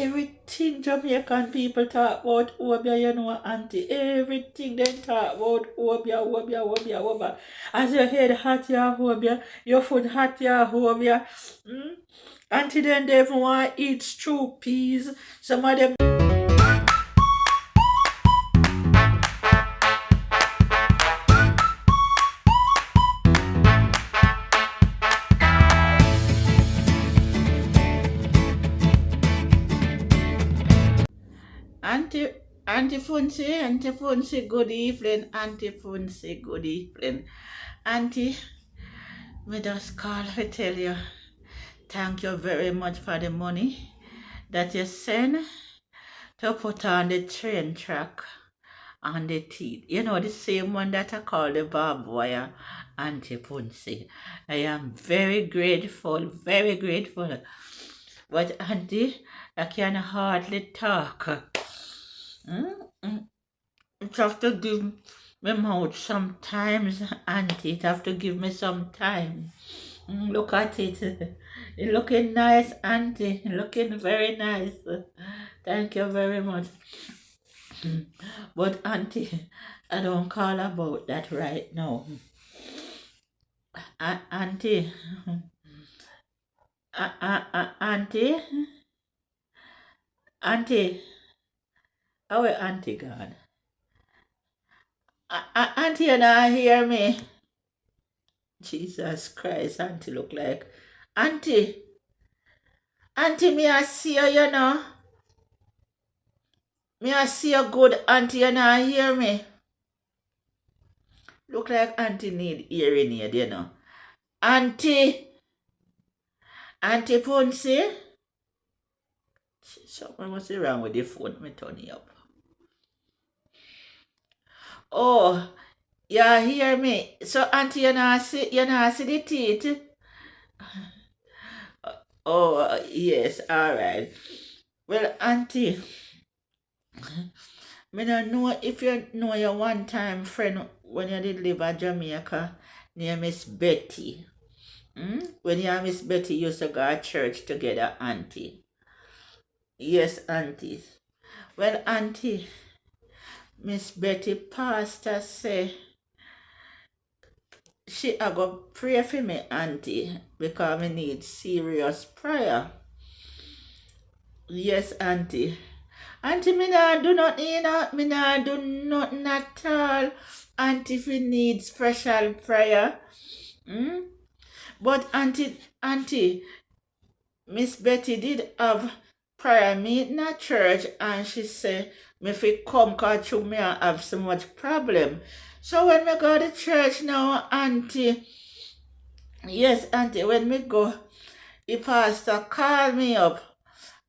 everything Jamaican people talk about Obia, you know, auntie. Everything they talk about Obia. As your head hot, ya Obia. Your foot hot, ya Obia. Auntie, then they even want to eat stew peas. Some of them. Auntie, Auntie Funsi, good evening. Auntie Funsi, good evening. Auntie, me just call to tell you, thank you very much for the money that you send to put on the train track and the teeth. You know, the same one that I call the barbed wire, Auntie Funsi. I am very grateful, very grateful. But Auntie, I can hardly talk. It have to give me mouth sometimes, Auntie. It have to give me some time. Look at it. It looking nice, Auntie. Looking very nice. Thank you very much. But Auntie, I don't call about that right now. Auntie, Auntie, Auntie, how are Auntie gone? Auntie, you not hear me? Jesus Christ, Auntie look like. Auntie, me I see you, you know. Me I see you good, Auntie, you not hear me? Look like Auntie need hearing aid, you know. Auntie Ponce? Something must be wrong with the phone. Let me turn it up. Oh, you hear me? So Auntie, you not see the teeth? Oh, yes, alright. Well, Auntie, me don't know if you know your one-time friend when you did live in Jamaica near Miss Betty. When you and Miss Betty used to go to church together, Auntie. Yes, Auntie. Well, Auntie, Miss Betty pastor say she a go pray for me, Auntie, because me need serious prayer. Yes, Auntie. Auntie, me nah do nothing, you know. Me nah do nothing at all. Auntie, if you need special prayer. But Auntie, Miss Betty did have prayer meeting at church and she said me fi come cause through me I have so much problem. So when me go to church now, Auntie, yes, Auntie, when me go, the pastor call me up,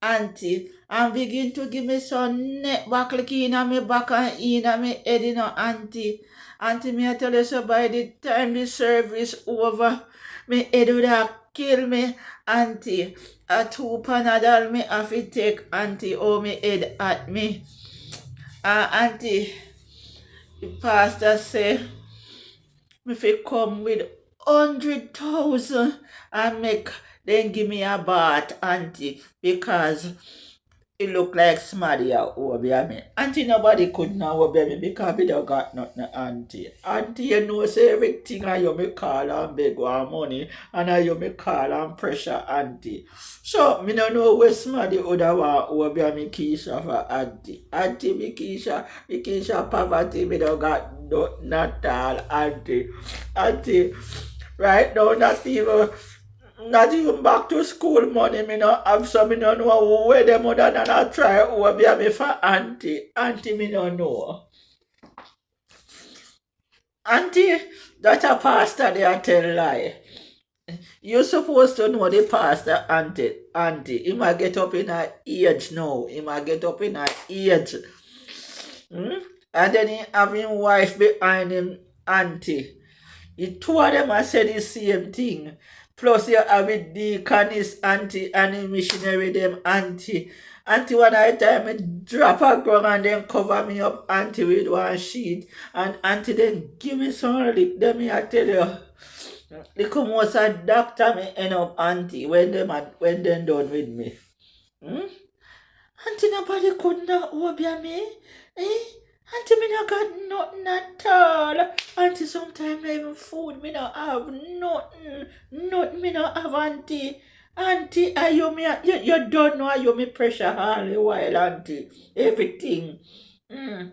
Auntie, and begin to give me some neck back like in me back and in me head, you know, Auntie. Auntie, me I tell you so by the time the service over, me head would have kill me, Auntie. A 2 Panadol me have to take, Auntie, oh me head at me. Auntie, the pastor say, me fi come with 100,000 and make then give me a bath, Auntie, because it look like somebody a over me. Auntie, nobody could now over me because we don't got nothing, Auntie. Auntie, you know, say everything I you me call and beg for money and I you me call and pressure, Auntie. So, me don't know where somebody other want over me Keisha for Auntie. Auntie, me Keisha poverty, me don't got nothing at all, Auntie. Auntie, right now, not even back to school money, me no have some, me no know where the mother and I try over me for auntie. Auntie, me no know. Auntie, that a pastor they a tell lie. You supposed to know the pastor, auntie. He might get up in a age now. He might get up in a age. And then he have his wife behind him, auntie. The two of them are said the same thing. Plus you have a deaconess auntie and a missionary them auntie. Auntie one at a time me drop a ground and then cover me up auntie with one sheet. And auntie then give me some lick. Then me I tell you. The come was a doctor me end up auntie when them done with me. Auntie, nobody could not obey me. Eh? Auntie, me not got nothing at all. Auntie, sometimes even food me not have nothing. Nothing me not have, Auntie. Auntie, are you me? You don't know you me pressure all the while, Auntie. Everything. Mm.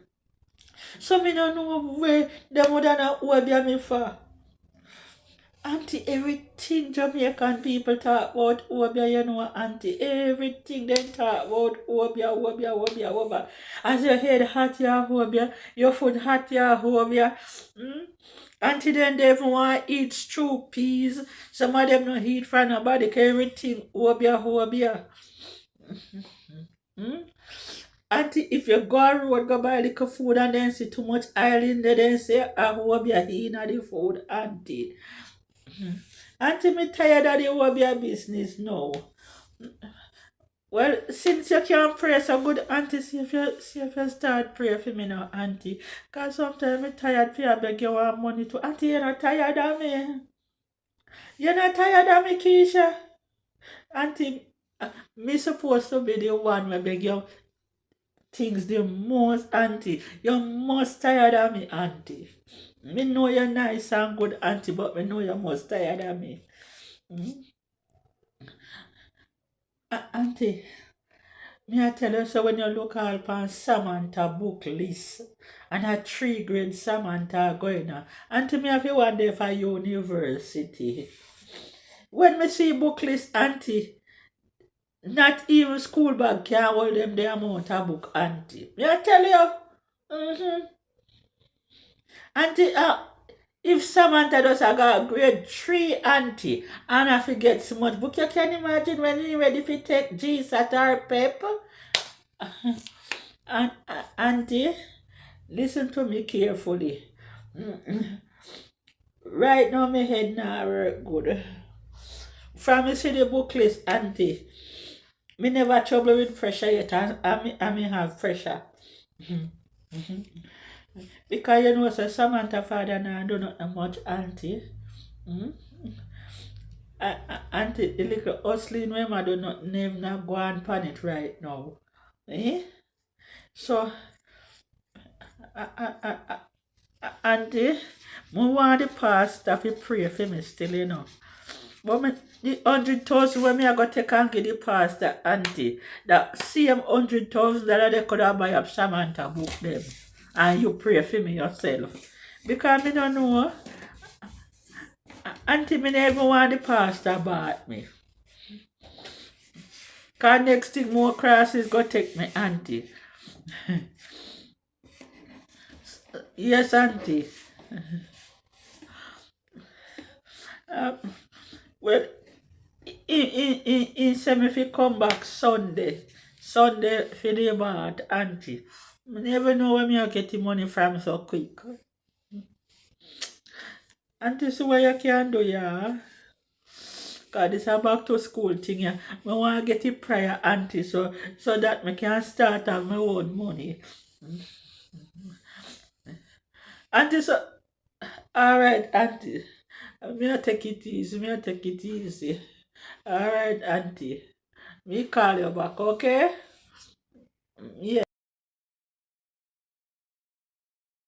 So me don't know where them would not obey me for. Auntie, everything Jamaican people talk about Obia, you know, Auntie. Everything they talk about Obia. As your head hot, ya Obia, your foot hot, ya Obia. Mm? Auntie, then they even want to eat stew peas. Some of them don't eat from nobody, everything Obia. Mm? Auntie, if you go on road, go buy little food and then see too much oil in there, then say, Obia, eating the food, Auntie. Auntie, me tired of the Wabia business now. Well, since you can't pray so good, Auntie, see if you start pray for me now, Auntie. Because sometimes I'm tired for you, I beg you want money too. Auntie, you're not tired of me. You're not tired of me, Keisha. Auntie, me supposed to be the one who beg you things the most, Auntie. You're most tired of me, Auntie. Me know you're nice and good, Auntie, but me know you're most tired of me. Mm? Auntie, me I tell you, so when you look all upon Samantha book list, and a 3 grade Samantha going on, and to me if you want there for university. When me see book list, Auntie, not even school bag can hold them the amount of book, Auntie. Me I tell you. Mm-hmm. Auntie, if Samantha does I got grade 3, Auntie, and I forget so much book, you can imagine when you ready to take G's at our paper? And, Auntie, listen to me carefully. Right now, my head not work good. From me see the book list, Auntie, me never trouble with pressure yet, and I me have pressure. Because you know, so Samantha father now do not much, Auntie. Mm? Auntie, the little hustling when I do not name not go on pan it right now. Eh? So, Auntie, I want the pastor to pray for me still, you know. But me, the 100,000 when me I go take and give the pastor, Auntie, that same $100,000 they could have buy up Samantha book them. And you pray for me yourself. Because me don't know, Auntie, me never want the pastor bought me. Because next thing more crosses go take me, Auntie. Yes, Auntie. Uh, well, in say me if you come back Sunday for the bath, Auntie. I never know where me I get the money from so quick. Auntie, so what you can do, yeah? Cause this a back to school thing, yeah. I want to get it prior, Auntie, so that I can start have my own money. Auntie, so alright, Auntie. Me I take it easy. Alright, Auntie. Me call you back, okay? Yeah.